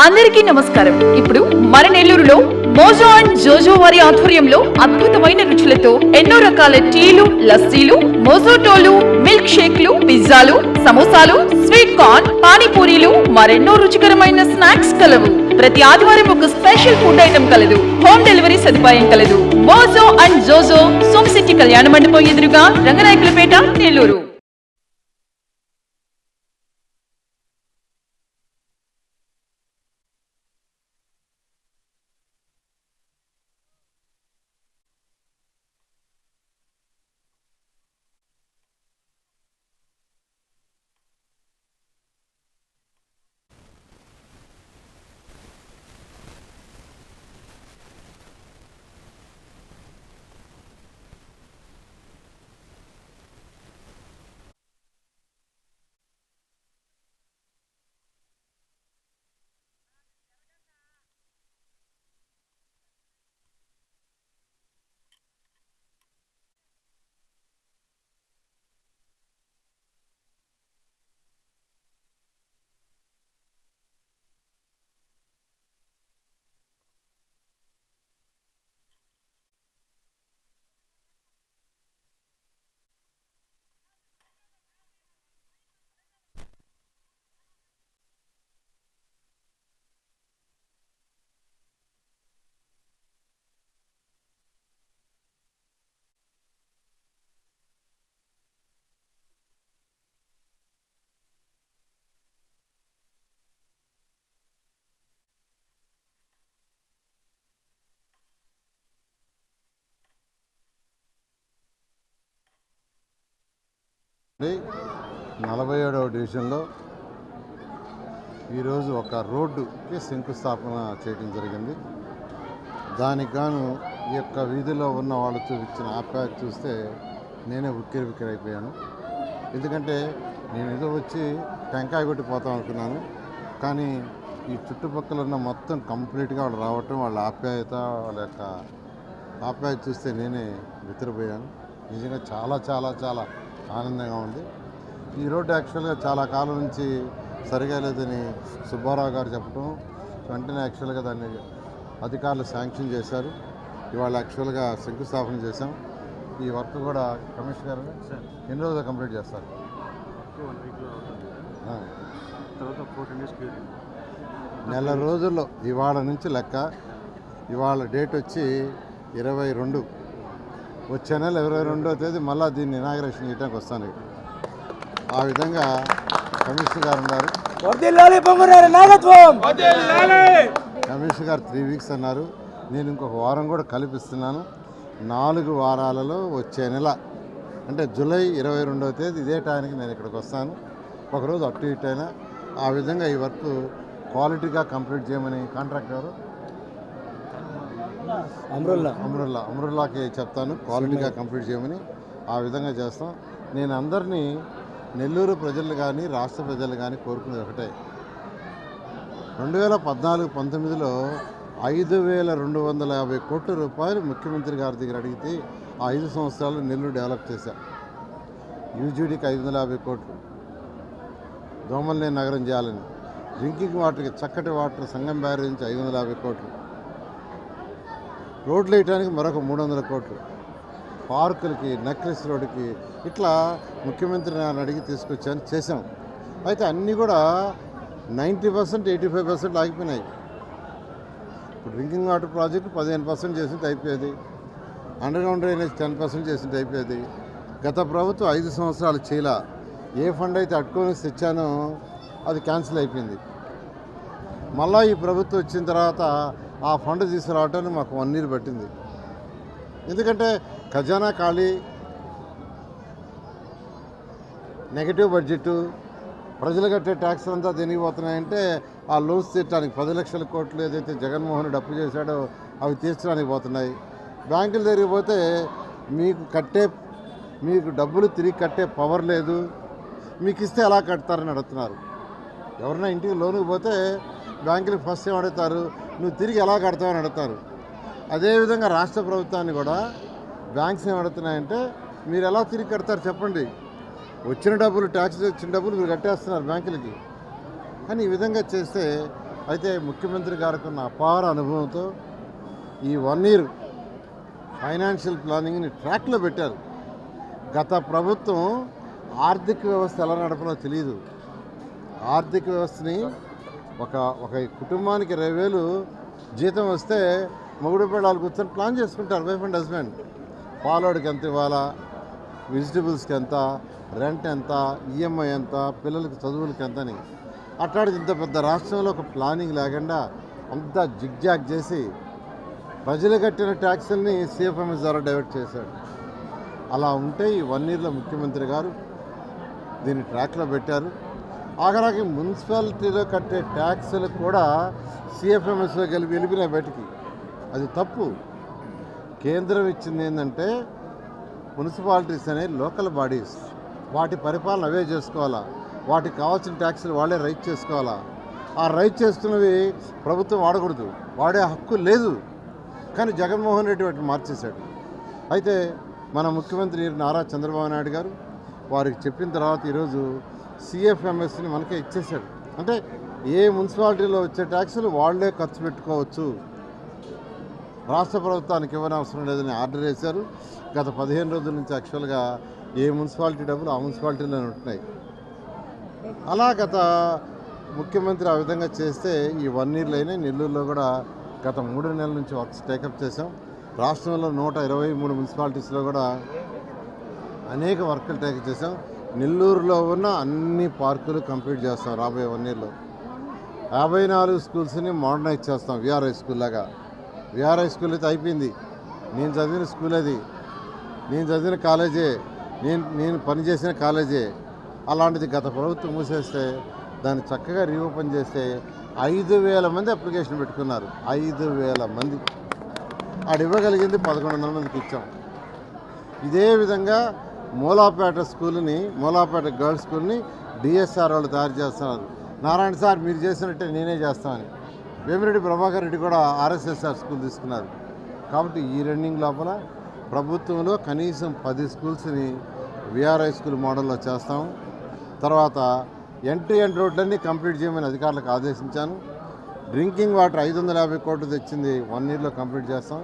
అందరికీ నమస్కారం. ఇప్పుడు మన నెల్లూరులో మోజో అండ్ జోజో వారి ఆధ్వర్యంలో అద్భుతమైన రుచులతో ఎన్నో రకాల టీలు, లస్సీలు, మోజోటోలు, మిల్క్ షేక్లు, పిజ్జాలు, సమోసాలు, స్వీట్ కార్న్, పానీపూరీలు, మరెన్నో రుచికరమైన స్నాక్స్ కలవు. ప్రతి ఆదివారం ఒక స్పెషల్ ఫుడ్ ఐటమ్ కలదు. హోమ్ డెలివరీ సదుపాయం కలదు. మోజో అండ్ జోజో సోమశెట్టి కళ్యాణ మండపం ఎదురుగా, రంగనాయకులపేట, నెల్లూరు. నలభై 47వ డివిజన్లో ఈరోజు ఒక రోడ్డుకి శంకుస్థాపన చేయడం జరిగింది. దానికి గాను ఈ యొక్క వీధిలో ఉన్న వాళ్ళు చూపించిన ఆప్యాయత చూస్తే నేనే ఉక్కిరిబిక్కిరైపోయాను. ఎందుకంటే నేను ఏదో వచ్చి టెంకాయ కొట్టి పోతాం అనుకున్నాను, కానీ ఈ చుట్టుపక్కల ఉన్న మొత్తం కంప్లీట్గా వాళ్ళు రావటం, వాళ్ళ ఆప్యాయత, వాళ్ళ యొక్క ఆప్యాయత చూస్తే నేనే విసిరిపోయాను. నిజంగా చాలా చాలా చాలా ఆనందంగా ఉంది. ఈ రోడ్డు యాక్చువల్గా చాలా కాలం నుంచి సరిగా లేదని సుబ్బారావు గారు చెప్పడం, వెంటనే యాక్చువల్గా దాన్ని అధికారులు శాంక్షన్ చేశారు. ఇవాళ యాక్చువల్గా శంకుస్థాపన చేశాం. ఈ వర్క్ కూడా కమిషనర్ ఎన్ని రోజులు కంప్లీట్ చేస్తారు? నెల రోజుల్లో ఇవాళ నుంచి లెక్క. ఇవాళ డేట్ వచ్చి 22. వచ్చే నెల 22వ తేదీ మళ్ళీ దీన్ని ఇనాగరేషన్ చేయడానికి వస్తాను. ఆ విధంగా కమిషనర్ గారు ఉన్నారు. కమిషనర్ గారు 3 వీక్స్ అన్నారు. నేను ఇంకొక వారం కూడా కల్పిస్తున్నాను. 4 వారాలలో వచ్చే నెల అంటే జూలై 22వ తేదీ ఇదే టైంకి నేను ఇక్కడికి వస్తాను. ఒకరోజు అటు ఇటు అయినా ఆ విధంగా ఈ వర్క్ క్వాలిటీగా కంప్లీట్ చేయమని కాంట్రాక్టర్ గారు అమరుల్లాకి చెప్తాను, క్వాలిటీగా కంప్లీట్ చేయమని. ఆ విధంగా చేస్తాం. నేను అందరినీ, నెల్లూరు ప్రజలు కానీ రాష్ట్ర ప్రజలు కానీ కోరుకునేది ఒకటే. 2014-19లో 5,250 కోట్ల రూపాయలు ముఖ్యమంత్రి గారి దగ్గర అడిగితే ఆ 5 సంవత్సరాలు నెల్లూరు డెవలప్ చేశాం. యూజీడీకి 550 కోట్లు, దోమల్లేని నగరం చేయాలని, డ్రింకింగ్ వాటర్కి చక్కటి వాటర్ సంగం బ్యారేజ్ నుంచి 550 కోట్లు, రోడ్లు వేయడానికి మరొక 300 కోట్లు, పార్కులకి, నెక్లెస్ రోడ్డుకి, ఇట్లా ముఖ్యమంత్రి నేను అడిగి తీసుకొచ్చాను, చేసాం. అయితే అన్నీ కూడా 90%, 85% ఆగిపోయినాయి. ఇప్పుడు డ్రింకింగ్ వాటర్ ప్రాజెక్టు 15% చేసింది అయిపోయేది. అండర్గ్రౌండ్ డ్రైనేజ్ 10% చేసింది అయిపోయేది. గత ప్రభుత్వం 5 సంవత్సరాలు చేయలా. ఏ ఫండ్ అయితే అట్టుకొని తెచ్చానో అది క్యాన్సిల్ అయిపోయింది. మళ్ళీ ఈ ప్రభుత్వం వచ్చిన తర్వాత ఆ ఫండ్ తీసుకురావటానికి మాకు 1 year పట్టింది. ఎందుకంటే ఖజానా ఖాళీ, నెగటివ్ బడ్జెట్, ప్రజలు కట్టే ట్యాక్స్ అంతా తిరిగిపోతున్నాయంటే ఆ లోన్స్ తీర్చడానికి 10 లక్షల కోట్లు ఏదైతే జగన్మోహన్ రెడ్డి అప్పు చేశాడో అవి తీర్చడానికి పోతున్నాయి. బ్యాంకులు తిరిగిపోతే మీకు డబ్బులు తిరిగి కట్టే పవర్ లేదు, మీకు ఇస్తే ఎలా కడతారని అడుగుతున్నారు. ఎవరైనా ఇంటికి లోనుకు పోతే బ్యాంకులకు ఫస్ట్ ఏం అడుగుతారు, నువ్వు తిరిగి ఎలా కడతావని అడుగుతారు. అదేవిధంగా రాష్ట్ర ప్రభుత్వాన్ని కూడా బ్యాంక్స్ ఏం అడుగుతున్నాయంటే మీరు ఎలా తిరిగి కడతారు చెప్పండి. వచ్చిన డబ్బులు, ట్యాక్స్ వచ్చిన డబ్బులు మీరు కట్టేస్తున్నారు బ్యాంకులకి. కానీ ఈ విధంగా చేస్తే అయితే ముఖ్యమంత్రి గారికి ఉన్న అపార అనుభవంతో ఈ 1 ఇయర్ ఫైనాన్షియల్ ప్లానింగ్ని ట్రాక్లో పెట్టారు. గత ప్రభుత్వం ఆర్థిక వ్యవస్థ ఎలా నడపనో తెలియదు. ఆర్థిక వ్యవస్థని ఒక కుటుంబానికి 20,000 జీతం వస్తే మొగుడు పిల్లలు కూర్చొని ప్లాన్ చేసుకుంటారు, వైఫ్ అండ్ హస్బెండ్. పాలోడికి ఎంత ఇవ్వాలా, వెజిటబుల్స్కి ఎంత, రెంట్ ఎంత, ఈఎంఐ ఎంత, పిల్లలకి చదువులకి ఎంత అని. అట్లాంటిది ఇంత పెద్ద రాష్ట్రంలో ఒక ప్లానింగ్ లేకుండా అంతా జిగ్జాగ్ చేసి ప్రజలు కట్టిన ట్యాక్సుల్ని సిఎఫ్ఎంఎస్ ద్వారా డైవర్ట్ చేశాడు. అలా ఉంటే ఈ 1 ఇయర్లో ముఖ్యమంత్రి గారు దీన్ని ట్రాక్లో పెట్టారు. ఆఖరికి మున్సిపాలిటీలో కట్టే ట్యాక్సులు కూడా సిఎఫ్ఎంఎస్లో వెళ్ళిపోయినాయి బయటికి. అది తప్పు. కేంద్రం ఇచ్చింది ఏంటంటే మున్సిపాలిటీస్ అనేవి లోకల్ బాడీస్, వాటి పరిపాలన అవే చేసుకోవాలా, వాటికి కావాల్సిన ట్యాక్సులు వాళ్ళే రైట్ చేసుకోవాలా. ఆ రైట్ చేసుకున్నవి ప్రభుత్వం వాడకూడదు, వాడే హక్కు లేదు. కానీ జగన్మోహన్ రెడ్డి వాటిని మార్చేశాడు. అయితే మన ముఖ్యమంత్రి నారా చంద్రబాబు నాయుడు గారు వారికి చెప్పిన తర్వాత ఈరోజు సిఎఫ్ఎంఎస్ని మనకే ఇచ్చేశాడు. అంటే ఏ మున్సిపాలిటీలో వచ్చే ట్యాక్సులు వాళ్ళే ఖర్చు పెట్టుకోవచ్చు, రాష్ట్ర ప్రభుత్వానికి ఇవ్వని అవసరం లేదని ఆర్డర్ చేశారు. గత 15 రోజుల నుంచి యాక్చువల్గా ఏ మున్సిపాలిటీ డబ్బులు ఆ మున్సిపాలిటీలోనే ఉంటున్నాయి. అలా గత ముఖ్యమంత్రి ఆ విధంగా చేస్తే ఈ 1 ఇయర్లో అయినా నెల్లూరులో కూడా గత 3 నెలల నుంచి వర్క్స్ టేకప్ చేసాం. రాష్ట్రంలో 123 మున్సిపాలిటీస్లో కూడా అనేక వర్కులు టేకప్ చేసాం. నెల్లూరులో ఉన్న అన్ని పార్కులు కంప్లీట్ చేస్తాం రాబోయే 1 ఇయర్లో. 54 స్కూల్స్ని మోడర్నైజ్ చేస్తాం విఆర్ఐ స్కూల్ లాగా. విఆర్ఐ స్కూల్ అయితే అయిపోయింది, నేను చదివిన స్కూల్ అది, నేను చదివిన కాలేజే, నేను పనిచేసిన కాలేజే. అలాంటిది గత ప్రభుత్వం మూసేస్తే దాన్ని చక్కగా రీఓపెన్ చేస్తే 5,000 మంది అప్లికేషన్ పెట్టుకున్నారు. 5,000 మంది. ఆడు ఇవ్వగలిగింది 1,100 మందికి ఇచ్చాం. ఇదే విధంగా మూలాపేట స్కూల్ని, మూలాపేట గర్ల్స్ స్కూల్ని డిఎస్ఆర్ వాళ్ళు తయారు చేస్తున్నారు. నారాయణ సార్ మీరు చేసినట్టే నేనే చేస్తామని. వేమిరెడ్డి ప్రభాకర్ రెడ్డి కూడా ఆర్ఎస్ఎస్ఆర్ స్కూల్ తీసుకున్నారు. కాబట్టి ఈ రన్నింగ్ లోపల ప్రభుత్వంలో కనీసం 10 స్కూల్స్ని విఆర్ఐ స్కూల్ మోడల్లో చేస్తాం. తర్వాత ఎంట్రీ అండ్ రోడ్లన్నీ కంప్లీట్ చేయమని అధికారులకు ఆదేశించాను. డ్రింకింగ్ వాటర్ 550 కోట్లు తెచ్చింది 1 ఇయర్లో కంప్లీట్ చేస్తాం.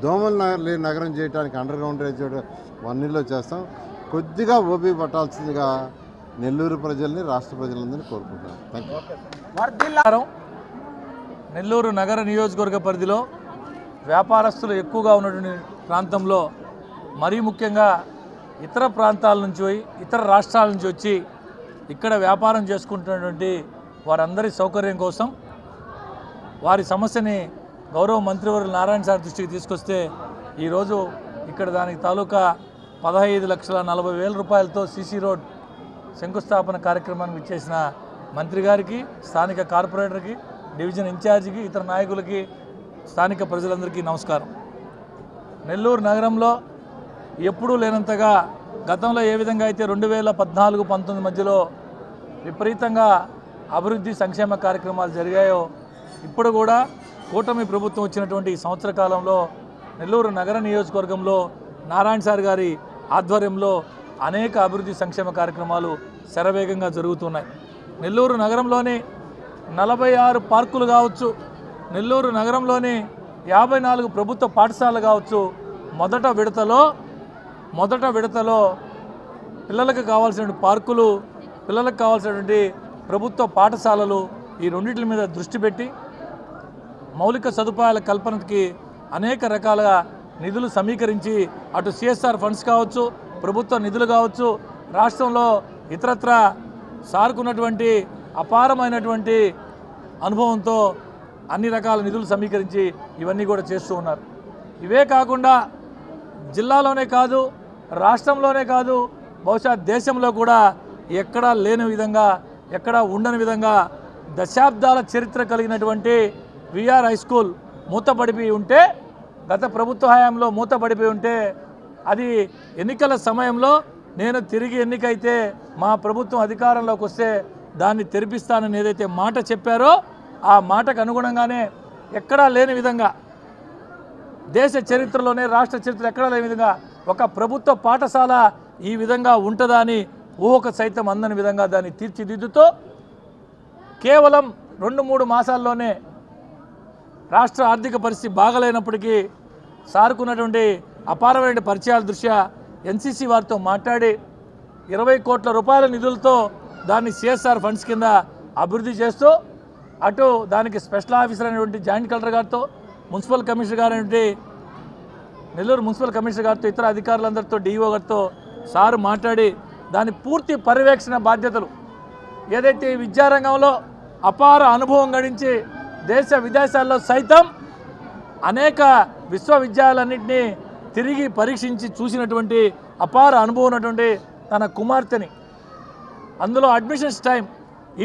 దోమల లేని నగరం చేయడానికి అండర్ గ్రౌండ్ డ్రైనేజ్ 1 ఇయర్లో చేస్తాం. కొద్దిగా ఓపీ పట్టాల్సిందిగా నెల్లూరు ప్రజల్ని, రాష్ట్ర ప్రజలందరినీ కోరుకుంటున్నాను. Thank you. నెల్లూరు నగర నియోజకవర్గ పరిధిలో వ్యాపారస్తులు ఎక్కువగా ఉన్నటువంటి ప్రాంతంలో, మరీ ముఖ్యంగా ఇతర ప్రాంతాల నుంచి ఇతర రాష్ట్రాల నుంచి వచ్చి ఇక్కడ వ్యాపారం చేసుకుంటున్నటువంటి వారందరి సౌకర్యం కోసం వారి సమస్యని గౌరవ మంత్రివర్యులు నారాయణ సార్ దృష్టికి తీసుకొస్తే ఈరోజు ఇక్కడ దానికి తాలూకా 15,40,000 రూపాయలతో సీసీ రోడ్ శంకుస్థాపన కార్యక్రమానికి ఇచ్చేసిన మంత్రి గారికి, స్థానిక కార్పొరేటర్కి, డివిజన్ ఇన్ఛార్జికి, ఇతర నాయకులకి, స్థానిక ప్రజలందరికీ నమస్కారం. నెల్లూరు నగరంలో ఎప్పుడూ లేనంతగా గతంలో ఏ విధంగా అయితే 2014-19 మధ్యలో విపరీతంగా అభివృద్ధి సంక్షేమ కార్యక్రమాలు జరిగాయో, ఇప్పుడు కూడా కూటమి ప్రభుత్వం వచ్చినటువంటి ఈ సంవత్సర కాలంలో నెల్లూరు నగర నియోజకవర్గంలో నారాయణ సార్ గారి ఆధ్వర్యంలో అనేక అభివృద్ధి సంక్షేమ కార్యక్రమాలు శరవేగంగా జరుగుతున్నాయి. నెల్లూరు నగరంలోని 46 పార్కులు కావచ్చు, నెల్లూరు నగరంలోని 54 ప్రభుత్వ పాఠశాలలు కావచ్చు, మొదట విడతలో పిల్లలకు కావాల్సినటువంటి పార్కులు, పిల్లలకు కావాల్సినటువంటి ప్రభుత్వ పాఠశాలలు, ఈ రెండింటి మీద దృష్టి పెట్టి మౌలిక సదుపాయాల కల్పనకి అనేక రకాలుగా నిధులు సమీకరించి, అటు సిఎస్ఆర్ ఫండ్స్ కావచ్చు, ప్రభుత్వ నిధులు కావచ్చు, రాష్ట్రంలో ఇతరత్ర సార్కున్నటువంటి అపారమైనటువంటి అనుభవంతో అన్ని రకాల నిధులు సమీకరించి ఇవన్నీ కూడా చేస్తూ ఉన్నారు. ఇవే కాకుండా జిల్లాలోనే కాదు, రాష్ట్రంలోనే కాదు, బహుశా దేశంలో కూడా ఎక్కడా లేని విధంగా, ఎక్కడా ఉండని విధంగా దశాబ్దాల చరిత్ర కలిగినటువంటి విఆర్ హై స్కూల్ మూతపడిపోయి ఉంటే, గత ప్రభుత్వ హయాంలో మూతపడిపోయి ఉంటే, అది ఎన్నికల సమయంలో నేను తిరిగి ఎన్నికైతే మా ప్రభుత్వం అధికారంలోకి వస్తే దాన్ని తెరిపిస్తానని ఏదైతే మాట చెప్పారో ఆ మాటకు అనుగుణంగానే ఎక్కడా లేని విధంగా, దేశ చరిత్రలోనే, రాష్ట్ర చరిత్ర ఎక్కడా లేని విధంగా ఒక ప్రభుత్వ పాఠశాల ఈ విధంగా ఉంటుందా అని ఊహకు సైతం అందని విధంగా దాన్ని తీర్చిదిద్దుతూ కేవలం 2-3 మాసాల్లోనే రాష్ట్ర ఆర్థిక పరిస్థితి బాగలేనప్పటికీ సారుకున్నటువంటి అపారమైన పరిచయాల దృష్ట్యా ఎన్సీసీ వారితో మాట్లాడి 20 కోట్ల రూపాయల నిధులతో దాన్ని సిఎస్ఆర్ ఫండ్స్ కింద అభివృద్ధి చేస్తూ అటు దానికి స్పెషల్ ఆఫీసర్ అయినటువంటి జాయింట్ కలెక్టర్ గారితో మున్సిపల్ కమిషనర్ గారైనటువంటి నెల్లూరు మున్సిపల్ కమిషనర్ గారితో ఇతర అధికారులందరితో డిఈఓ గారితో సారు మాట్లాడి దాని పూర్తి పర్యవేక్షణ బాధ్యతలు ఏదైతే విద్యారంగంలో అపార అనుభవం గడించి దేశ విదేశాల్లో సైతం అనేక విశ్వవిద్యాలయాలన్నింటినీ తిరిగి పరీక్షించి చూసినటువంటి అపార అనుభవం ఉన్నటువంటి తన కుమార్తెని అందులో అడ్మిషన్స్ టైం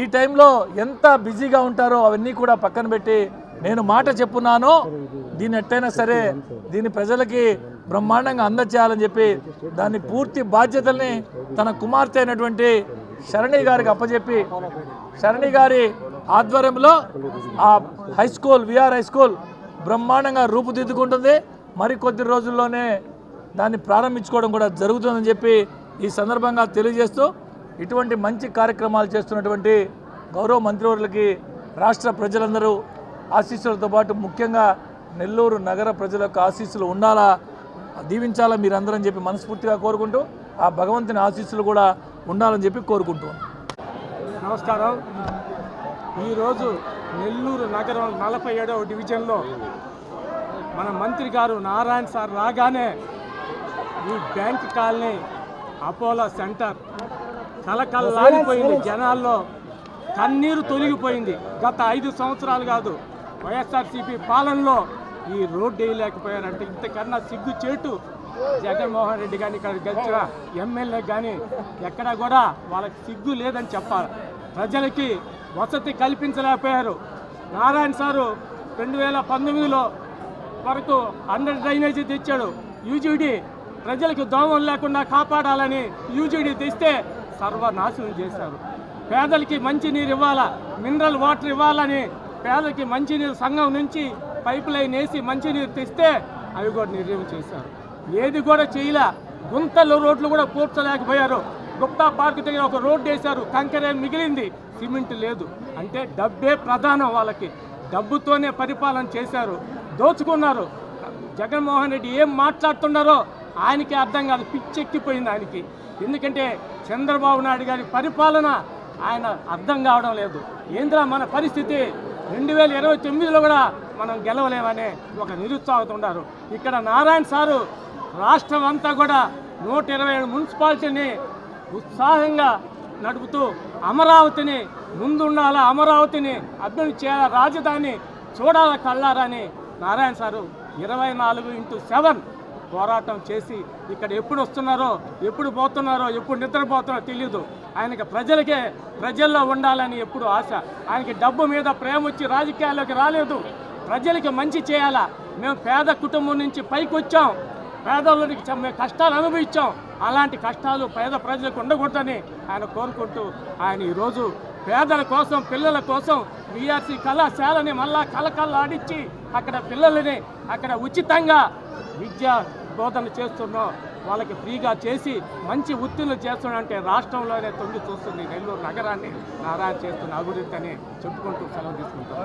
ఈ టైంలో ఎంత బిజీగా ఉంటారో అవన్నీ కూడా పక్కన పెట్టి నేను మాట చెప్పున్నాను దీన్ని ఎట్టయినా సరే దీన్ని ప్రజలకి బ్రహ్మాండంగా అందచేయాలని చెప్పి దాన్ని పూర్తి బాధ్యతల్ని తన కుమార్తె అయినటువంటి శరణి గారికి అప్పచెప్పి శరణి గారి ఆధ్వర్యంలో ఆ high school VR high school బ్రహ్మాండంగా రూపుదిద్దుకుంటుంది మరికొద్ది రోజుల్లోనే దాన్ని ప్రారంభించుకోవడం కూడా జరుగుతుందని చెప్పి ఈ సందర్భంగా తెలియజేస్తూ ఇటువంటి మంచి కార్యక్రమాలు చేస్తున్నటువంటి గౌరవ మంత్రివర్యులకి రాష్ట్ర ప్రజలందరూ ఆశీస్సులతో పాటు ముఖ్యంగా నెల్లూరు నగర ప్రజల యొక్క ఆశీస్సులు ఉండాలా దీవించాలా మీరందరని చెప్పి మనస్ఫూర్తిగా కోరుకుంటూ ఆ భగవంతుని ఆశీస్సులు కూడా ఉండాలని చెప్పి కోరుకుంటున్నాను. నమస్కారం. ఈరోజు నెల్లూరు నగరం 47వ డివిజన్లో మన మంత్రి గారు నారాయణ సార్ రాగానే ఈ బ్యాంక్ కాలనీ అపోలో సెంటర్ కలకల్లాడిపోయింది. జనాల్లో కన్నీరు తొలగిపోయింది. గత 5 సంవత్సరాలు కాదు వైఎస్ఆర్సీపీ పాలనలో ఈ రోడ్డు వేయలేకపోయారంటే ఇంతకన్నా సిగ్గు చేటు జగన్మోహన్ రెడ్డి కానీ ఇక్కడ గెలిచిన ఎమ్మెల్యే కానీ ఎక్కడా కూడా వాళ్ళకి సిగ్గు లేదని చెప్పాలి. ప్రజలకి వసతి కల్పించలేకపోయారు. నారాయణ సారు 2019లో వరకు అండర్ డ్రైనేజీ తెచ్చాడు. యూజీడీ ప్రజలకు దోమలు లేకుండా కాపాడాలని యూజీడీ తెస్తే సర్వనాశనం చేశారు. పేదలకి మంచినీరు ఇవ్వాలా, మినరల్ వాటర్ ఇవ్వాలని పేదలకి మంచినీరు సంఘం నుంచి పైప్ లైన్ వేసి మంచినీరు తెస్తే అవి కూడా నిర్ణయం చేశారు. ఏది కూడా చేయలే. గుంతలు రోడ్లు కూడా పూడ్చలేకపోయారు. గుప్తా పార్క్ దగ్గర ఒక రోడ్డు వేశారు, కంకరే మిగిలింది, సిమెంట్ లేదు. అంటే డబ్బే ప్రధానం వాళ్ళకి. డబ్బుతోనే పరిపాలన చేశారు, దోచుకున్నారు. జగన్మోహన్ రెడ్డి ఏం మాట్లాడుతున్నారో ఆయనకి అర్థం కాదు, పిచ్చెక్కిపోయింది ఆయనకి. ఎందుకంటే చంద్రబాబు నాయుడు గారి పరిపాలన ఆయన అర్థం కావడం లేదు. ఏంద్రా మన పరిస్థితి, 2029లో కూడా మనం గెలవలేమనే ఒక నిరుత్సాహంతో ఉన్నారు. ఇక్కడ నారాయణ సారు రాష్ట్రం అంతా కూడా 127 మున్సిపాలిటీని ఉత్సాహంగా నడుపుతూ అమరావతిని ముందుండాలా, అమరావతిని అభివృద్ధి చేయాలా, రాజధాని చూడాలా కళ్ళారని నారాయణ సారు 24/7 పోరాటం చేసి ఇక్కడ ఎప్పుడు వస్తున్నారో, ఎప్పుడు పోతున్నారో, ఎప్పుడు నిద్రపోతున్నారో తెలియదు. ఆయనకి ప్రజల్లో ఉండాలని ఎప్పుడు ఆశ. ఆయనకి డబ్బు మీద ప్రేమ వచ్చి రాజకీయాల్లోకి రాలేదు. ప్రజలకి మంచి చేయాలా. మేము పేద కుటుంబం నుంచి పైకి వచ్చాం, పేదలకి మేము కష్టాలు అనుభవించాం. అలాంటి కష్టాలు పేద ప్రజలకు ఉండకూడదని ఆయన కోరుకుంటూ ఆయన ఈరోజు పేదల కోసం, పిల్లల కోసం బీఆర్సీ కళాశాలని మళ్ళా కలకల్లాడించి అక్కడ పిల్లలని అక్కడ ఉచితంగా విద్యా బోధన చేస్తున్నాం. వాళ్ళకి ఫ్రీగా చేసి మంచి ఉత్తీర్ణులు చేస్తున్నాడంటే రాష్ట్రంలోనే తొంగి చూస్తుంది నెల్లూరు నగరాన్ని నారాయణ చేస్తున్న అభివృద్ధి అని చెప్పుకుంటూ సెలవు తీసుకుంటాం.